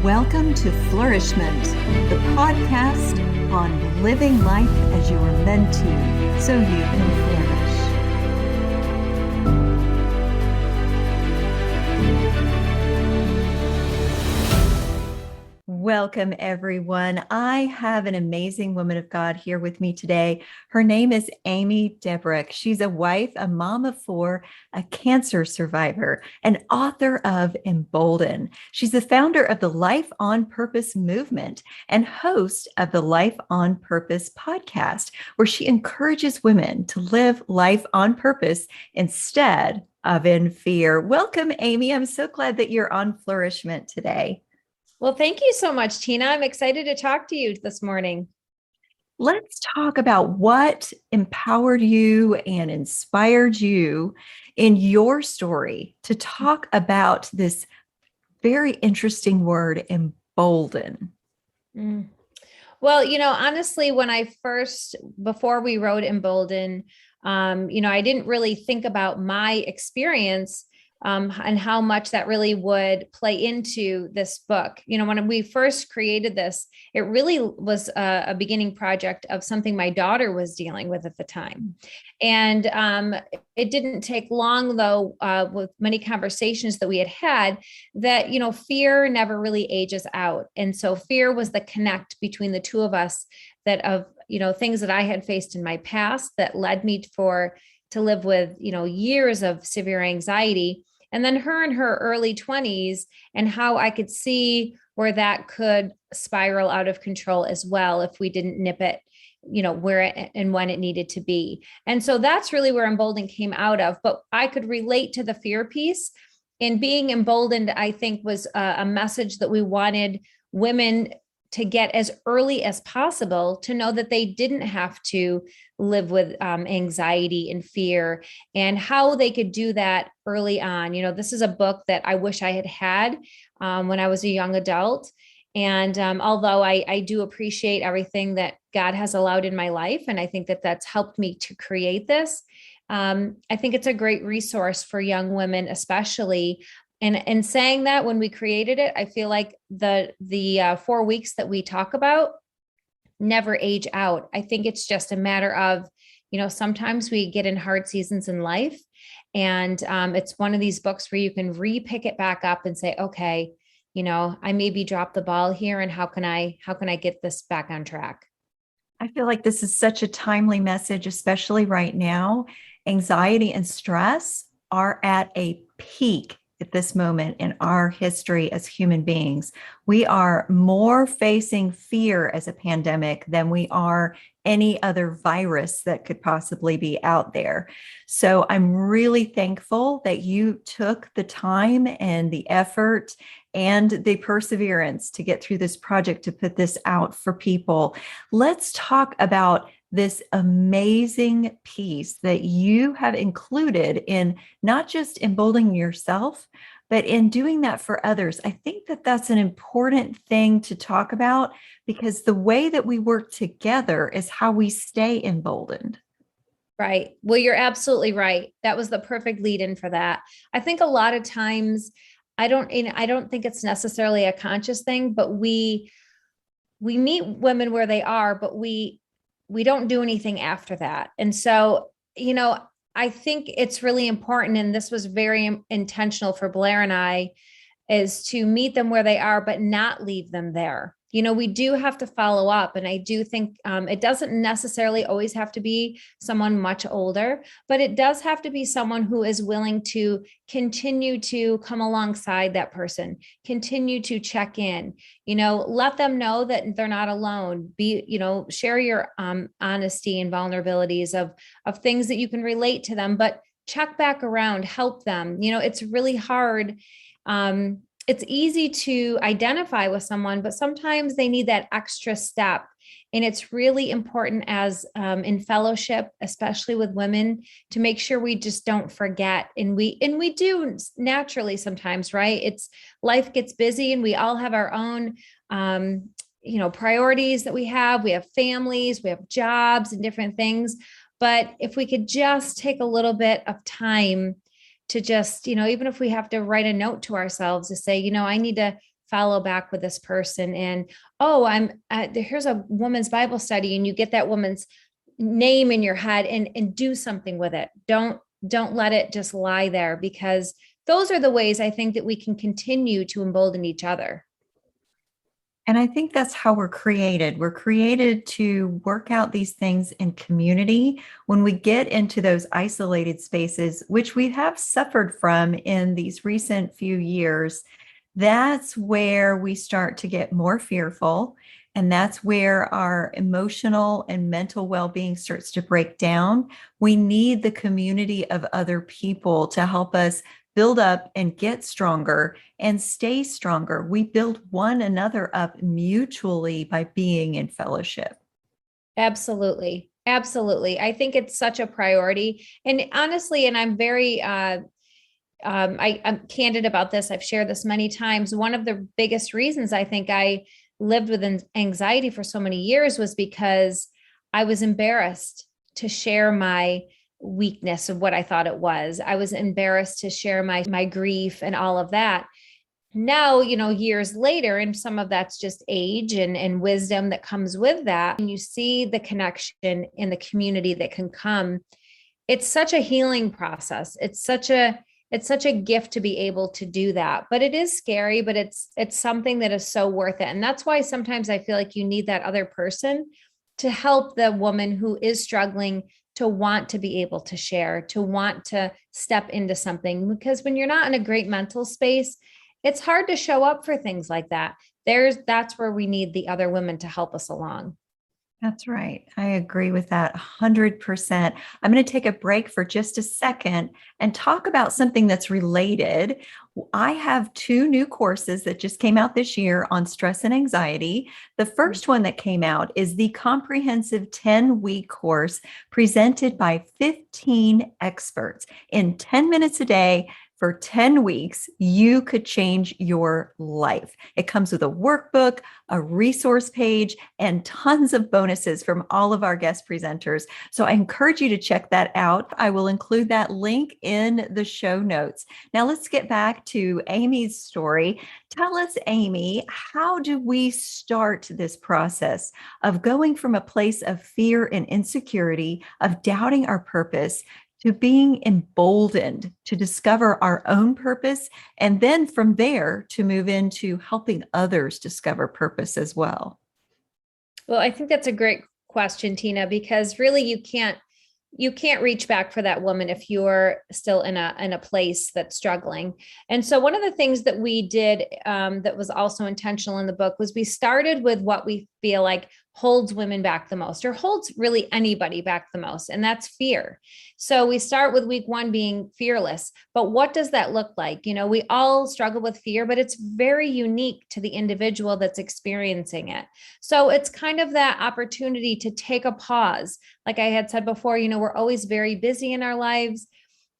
Welcome to Flourish-Meant, the podcast on living life as you are meant to, so you can flourish. Welcome, everyone. I have an amazing woman of God here with me today. Her name is Amy Debrucque. She's a wife, a mom of four, a cancer survivor, and author of Embolden. She's the founder of the Life on Purpose movement and host of the Life on Purpose podcast, where she encourages women to live life on purpose instead of in fear. Welcome, Amy. I'm so glad that you're on Flourish-Meant today. Well, thank you so much, Tina. I'm excited to talk to you this morning. Let's talk about what empowered you and inspired you in your story to talk about this very interesting word, embolden. Well, honestly, before we wrote Embolden, I didn't really think about my experience and how much that really would play into this book. When we first created this, it really was a beginning project of something my daughter was dealing with at the time. And it didn't take long, though, with many conversations that we had that, fear never really ages out. And so fear was the connect between the two of us things that I had faced in my past that led me to live with, years of severe anxiety. And then her in her early 20s and how I could see where that could spiral out of control as well if we didn't nip it, where and when it needed to be. And so that's really where Embolden came out of. But I could relate to the fear piece. And being emboldened, I think, was a message that we wanted women to get as early as possible to know that they didn't have to live with anxiety and fear, and how they could do that early on. This is a book that I wish I had when I was a young adult. And although I do appreciate everything that God has allowed in my life, and I think that that's helped me to create this, I think it's a great resource for young women, especially. And saying that, when we created it, I feel like the 4 weeks that we talk about never age out. I think it's just a matter of, sometimes we get in hard seasons in life, and it's one of these books where you can re-pick it back up and say, okay, I maybe dropped the ball here, and how can I get this back on track? I feel like this is such a timely message, especially right now. Anxiety and stress are at a peak at this moment in our history as human beings. We are more facing fear as a pandemic than we are any other virus that could possibly be out there. So I'm really thankful that you took the time and the effort and the perseverance to get through this project to put this out for people. Let's talk about this amazing piece that you have included in not just emboldening yourself, but in doing that for others. I think that that's an important thing to talk about, because the way that we work together is how we stay emboldened. Right. Well, you're absolutely right. That was the perfect lead in for that. I think a lot of times, I don't think it's necessarily a conscious thing, but we meet women where they are, but we don't do anything after that. And so, I think it's really important, and this was very intentional for Blair and I, is to meet them where they are, but not leave them there. We do have to follow up. And I do think it doesn't necessarily always have to be someone much older, but it does have to be someone who is willing to continue to come alongside that person, continue to check in, let them know that they're not alone. Share your honesty and vulnerabilities of things that you can relate to them, but check back around, help them. It's really hard. It's easy to identify with someone, but sometimes they need that extra step. And it's really important as in fellowship, especially with women, to make sure we just don't forget. And we do naturally sometimes, right? Life gets busy, and we all have our own, priorities that we have. We have families, we have jobs and different things. But if we could just take a little bit of time to just, even if we have to write a note to ourselves to say, I need to follow back with this person. And, oh, here's a woman's Bible study, and you get that woman's name in your head and do something with it. Don't let it just lie there, because those are the ways I think that we can continue to embolden each other. And I think that's how we're created. We're created to work out these things in community. When we get into those isolated spaces, which we have suffered from in these recent few years, that's where we start to get more fearful. And that's where our emotional and mental well-being starts to break down. We need the community of other people to help us build up and get stronger and stay stronger. We build one another up mutually by being in fellowship. Absolutely. Absolutely. I think it's such a priority. And honestly, and I'm very I'm candid about this. I've shared this many times. One of the biggest reasons I think I lived with anxiety for so many years was because I was embarrassed to share my weakness of what I thought it was. I was embarrassed to share my grief and all of that. Now, years later, and some of that's just age and wisdom that comes with that, and you see the connection in the community that can come. It's such a healing process. It's such a gift to be able to do that. But it is scary, but it's something that is so worth it. And that's why sometimes I feel like you need that other person to help the woman who is struggling to want to be able to share, to want to step into something. Because when you're not in a great mental space, it's hard to show up for things like that. That's where we need the other women to help us along. That's right. I agree with that 100%. I'm going to take a break for just a second and talk about something that's related. I have 2 new courses that just came out this year on stress and anxiety. The first one that came out is the comprehensive 10-week course presented by 15 experts in 10 minutes a day. For 10 weeks, you could change your life. It comes with a workbook, a resource page, and tons of bonuses from all of our guest presenters. So I encourage you to check that out. I will include that link in the show notes. Now let's get back to Amy's story. Tell us, Amy, how do we start this process of going from a place of fear and insecurity, of doubting our purpose, to being emboldened to discover our own purpose, and then from there to move into helping others discover purpose as well? Well, I think that's a great question, Tina, because really you can't reach back for that woman if you're still in a place that's struggling. And so one of the things that we did that was also intentional in the book was we started with what we feel like holds women back the most, or holds really anybody back the most, and that's fear. So we start with week 1 being fearless. But what does that look like? We all struggle with fear, but it's very unique to the individual that's experiencing it. So it's kind of that opportunity to take a pause. Like I had said before, we're always very busy in our lives,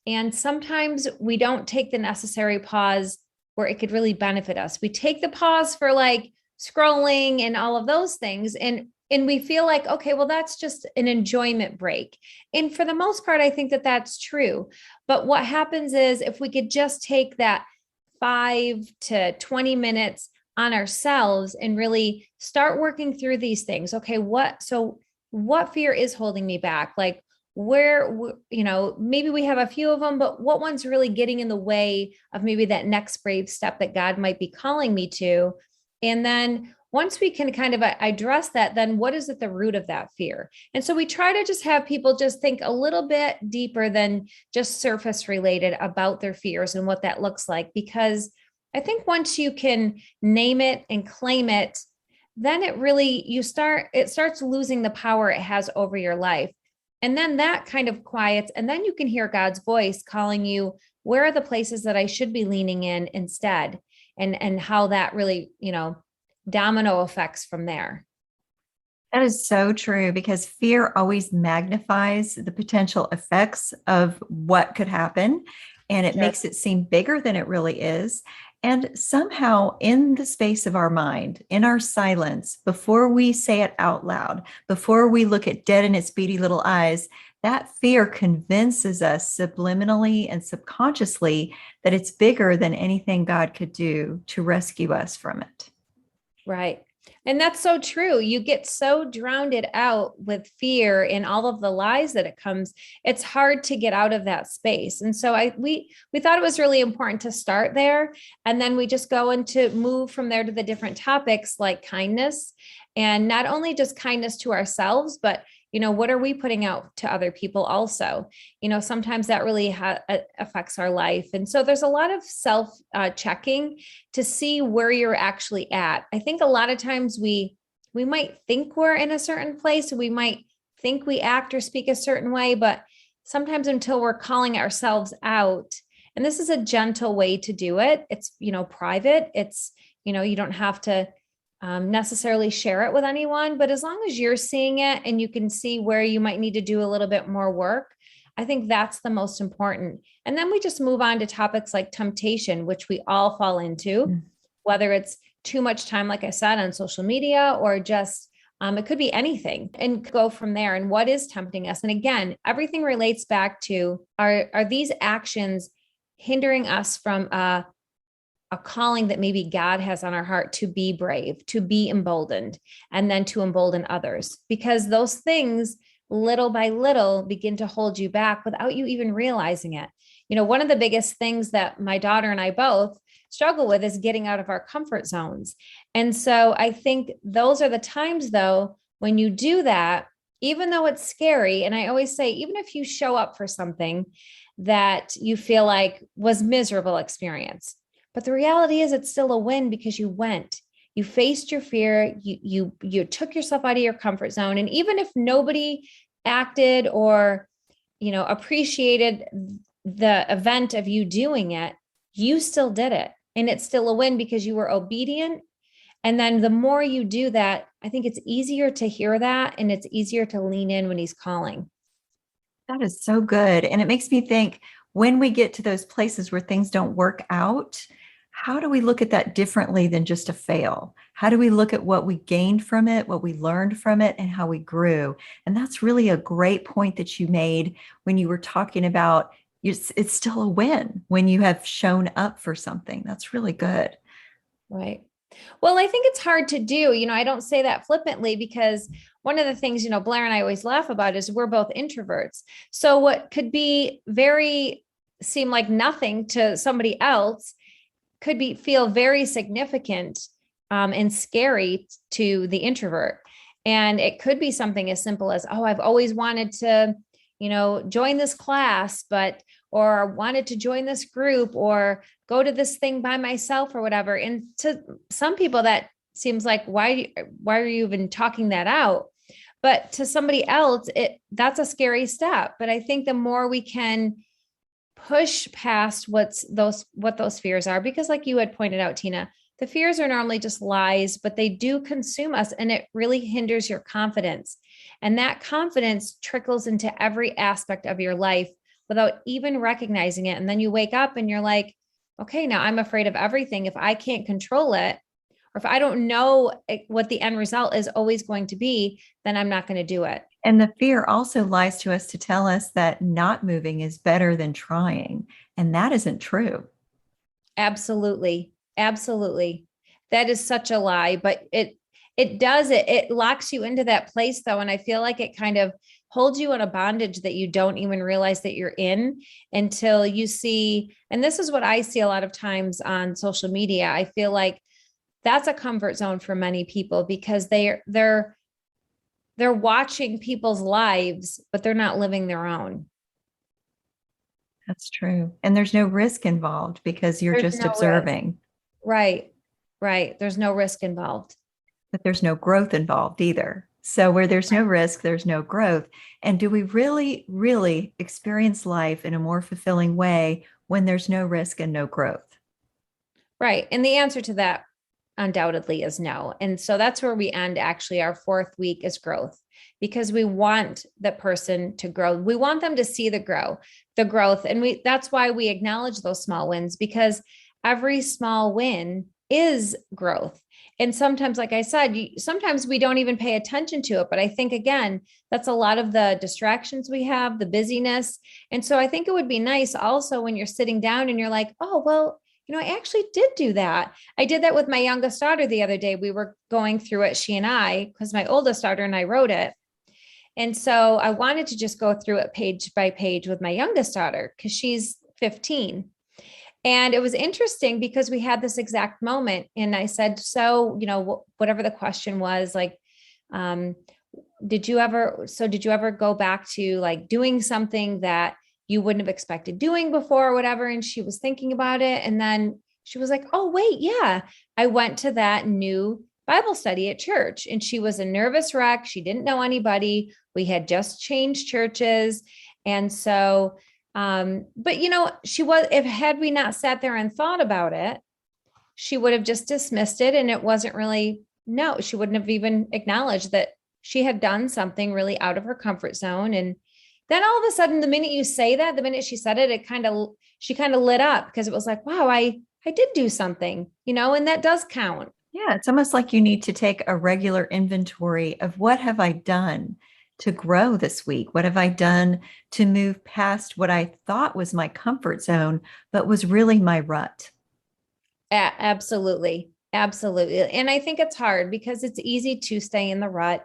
and sometimes we don't take the necessary pause where it could really benefit us. We take the pause for like scrolling and all of those things. And we feel like, okay, well, that's just an enjoyment break. And for the most part, I think that that's true. But what happens is if we could just take that 5 to 20 minutes on ourselves and really start working through these things. Okay, what fear is holding me back? Like where, maybe we have a few of them, but what one's really getting in the way of maybe that next brave step that God might be calling me to? And then once we can kind of address that, then what is at the root of that fear? And so we try to just have people just think a little bit deeper than just surface related about their fears and what that looks like. Because I think once you can name it and claim it, then it starts losing the power it has over your life. And then that kind of quiets, and then you can hear God's voice calling you, where are the places that I should be leaning in instead? And how that really, domino effects from there. That is so true, because fear always magnifies the potential effects of what could happen, and it makes it seem bigger than it really is. And somehow in the space of our mind, in our silence, before we say it out loud, before we look it dead in its beady little eyes, that fear convinces us subliminally and subconsciously that it's bigger than anything God could do to rescue us from it. Right. And that's so true. You get so drowned it out with fear and all of the lies that it comes. It's hard to get out of that space. And so we thought it was really important to start there. And then we just go into move from there to the different topics like kindness, and not only just kindness to ourselves, but what are we putting out to other people also? Sometimes that really affects our life. And so there's a lot of self checking to see where you're actually at. I think a lot of times we might think we're in a certain place, we might think we act or speak a certain way, but sometimes until we're calling ourselves out, and this is a gentle way to do it. It's, private. It's, you don't have to necessarily share it with anyone, but as long as you're seeing it and you can see where you might need to do a little bit more work, I think that's the most important. And then we just move on to topics like temptation, which we all fall into, whether it's too much time, like I said, on social media, or just it could be anything, and go from there. And what is tempting us? And again, everything relates back to are these actions hindering us from a calling that maybe God has on our heart to be brave, to be emboldened, and then to embolden others, because those things little by little begin to hold you back without you even realizing it. One of the biggest things that my daughter and I both struggle with is getting out of our comfort zones. And so I think those are the times, though, when you do that, even though it's scary. And I always say, even if you show up for something that you feel like was miserable experience, but the reality is it's still a win because you went, you faced your fear, you took yourself out of your comfort zone. And even if nobody acted or, appreciated the event of you doing it, you still did it. And it's still a win because you were obedient. And then the more you do that, I think it's easier to hear that, and it's easier to lean in when he's calling. That is so good. And it makes me think, when we get to those places where things don't work out, how do we look at that differently than just a fail? How do we look at what we gained from it, what we learned from it, and how we grew? And that's really a great point that you made when you were talking about it's still a win when you have shown up for something. That's really good. Right. Well, I think it's hard to do. I don't say that flippantly, because one of the things, Blair and I always laugh about is we're both introverts. So what could be seem like nothing to somebody else could feel very significant and scary to the introvert. And it could be something as simple as, oh, I've always wanted to, join this class, or wanted to join this group, or go to this thing by myself, or whatever. And to some people that seems like, why are you even talking that out? But to somebody else, that's a scary step. But I think the more we can push past what those fears are, because like you had pointed out, Tina, the fears are normally just lies, but they do consume us, and it really hinders your confidence. And that confidence trickles into every aspect of your life without even recognizing it. And then you wake up and you're like, okay, now I'm afraid of everything. If I can't control it, or if I don't know what the end result is always going to be, then I'm not going to do it. And the fear also lies to us to tell us that not moving is better than trying. And that isn't true. Absolutely. Absolutely. That is such a lie, but it locks you into that place, though. And I feel like it kind of holds you in a bondage that you don't even realize that you're in until you see. And this is what I see a lot of times on social media. I feel like that's a comfort zone for many people, because they're watching people's lives, but they're not living their own. That's true. And there's no risk involved because you're just observing. Right. Right. There's no risk involved. But there's no growth involved either. So where there's no risk, there's no growth. And do we really, really experience life in a more fulfilling way when there's no risk and no growth? Right. And the answer to that undoubtedly is no. And so that's where we end actually our fourth week is growth, because we want the person to grow. We want them to see the growth. And that's why we acknowledge those small wins, because every small win is growth. And sometimes, like I said, sometimes we don't even pay attention to it. But I think, again, that's a lot of the distractions we have, the busyness. And so I think it would be nice also when you're sitting down and you're like, oh, well, I actually did do that. I did that with my youngest daughter the other day. We were going through it, she and I, because my oldest daughter and I wrote it. And so I wanted to just go through it page by page with my youngest daughter because she's 15. And it was interesting because we had this exact moment. And I said, so, whatever the question was, like, did you ever go back to like doing something that you wouldn't have expected doing before or whatever? And she was thinking about it. And then she was like, oh, wait, yeah, I went to that new Bible study at church. And she was a nervous wreck. She didn't know anybody. We had just changed churches. And so, but she was, had we not sat there and thought about it, she would have just dismissed it. And it wasn't really, no, she wouldn't have even acknowledged that she had done something really out of her comfort zone. And then all of a sudden, the minute you say that, the minute she said it, she kind of lit up because it was like, wow, I did do something, and that does count. Yeah, it's almost like you need to take a regular inventory of what have I done to grow this week? What have I done to move past what I thought was my comfort zone, but was really my rut? Absolutely. Absolutely. And I think it's hard because it's easy to stay in the rut.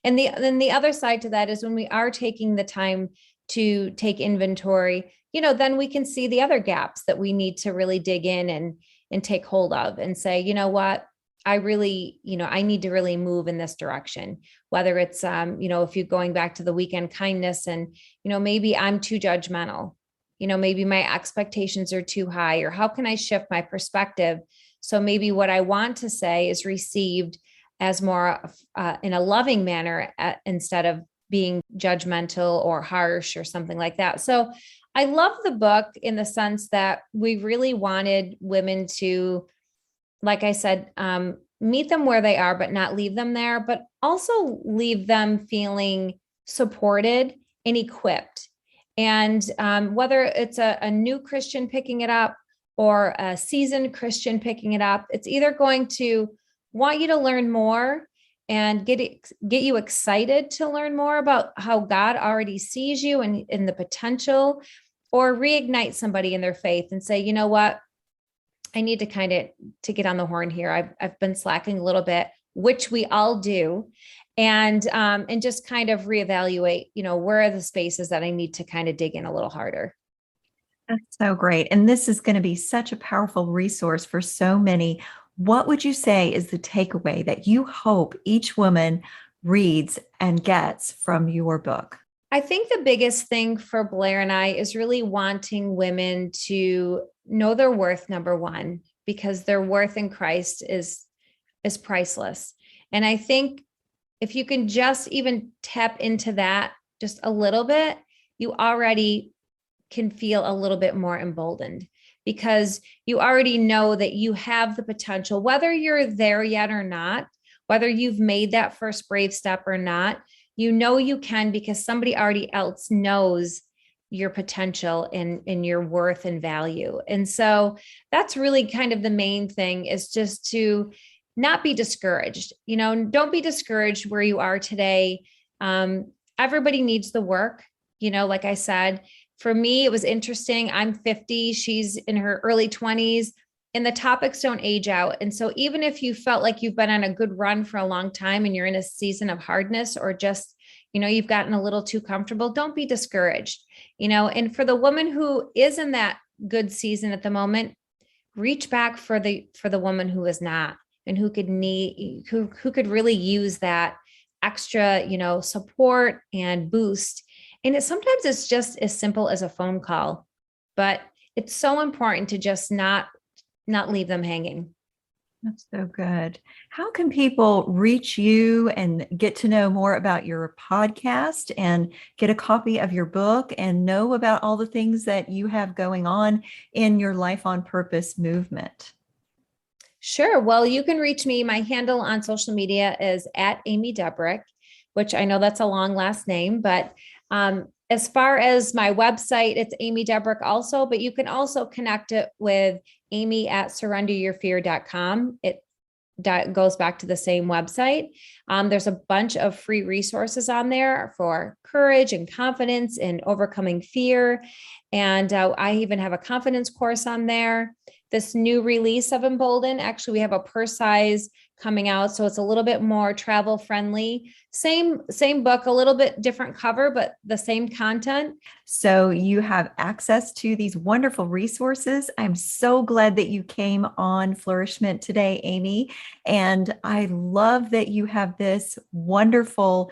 And then the other side to that is when we are taking the time to take inventory, then we can see the other gaps that we need to really dig in and take hold of and say, you know what? I really, I need to really move in this direction, whether it's, if you're going back to the weekend kindness and, maybe I'm too judgmental, maybe my expectations are too high, or how can I shift my perspective? So maybe what I want to say is received as more in a loving manner instead of being judgmental or harsh or something like that. So I love the book in the sense that we really wanted women to, like I said, meet them where they are, but not leave them there, but also leave them feeling supported and equipped. And whether it's a new Christian picking it up or a seasoned Christian picking it up, it's either going to want you to learn more and get you excited to learn more about how God already sees you and in the potential, or reignite somebody in their faith and say, you know what? I need to get on the horn here. I've been slacking a little bit, which we all do. And just kind of reevaluate, where are the spaces that I need to kind of dig in a little harder. That's so great. And this is going to be such a powerful resource for so many. What would you say is the takeaway that you hope each woman reads and gets from your book? I think the biggest thing for Blair and I is really wanting women to know their worth, number one, because their worth in Christ is priceless. And I think if you can just even tap into that just a little bit, you already can feel a little bit more emboldened because you already know that you have the potential, whether you're there yet or not, whether you've made that first brave step or not, you can because somebody already else knows your potential and your worth and value. And so that's really kind of the main thing, is just to not be discouraged. Don't be discouraged where you are today. Everybody needs the work. Like I said, for me, it was interesting. I'm 50, she's in her early 20s, and the topics don't age out. And so even if you felt like you've been on a good run for a long time and you're in a season of hardness, or just, you've gotten a little too comfortable, don't be discouraged. And for the woman who is in that good season at the moment, reach back for the woman who is not, and who could really use that extra, support and boost. And sometimes it's just as simple as a phone call, but it's so important to just not leave them hanging. That's so good. How can people reach you and get to know more about your podcast and get a copy of your book and know about all the things that you have going on in your Life on Purpose movement? Sure. Well, you can reach me. My handle on social media is @Amy Debrucque, which I know that's a long last name, but As far as my website, it's Amy Debrucque also, but you can also connect it with Amy at surrenderyourfear.com. It goes back to the same website. There's a bunch of free resources on there for courage and confidence and overcoming fear. And I even have a confidence course on there. This new release of Embolden, actually, we have a purse size coming out, so it's a little bit more travel friendly. Same book, a little bit different cover, but the same content. So you have access to these wonderful resources. I'm so glad that you came on Flourish-Meant today, Amy. And I love that you have this wonderful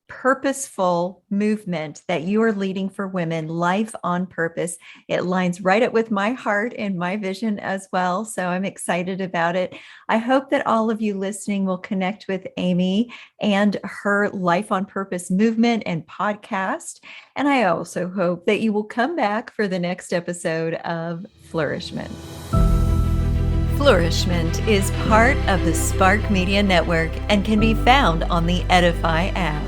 purposeful movement that you are leading for women, life on purpose. It lines right up with my heart and my vision as well. So I'm excited about it. I hope that all of you listening will connect with Amy and her Life on Purpose movement and podcast. And I also hope that you will come back for the next episode of Flourish-Meant. Flourish-Meant is part of the Spark Media Network and can be found on the Edify app.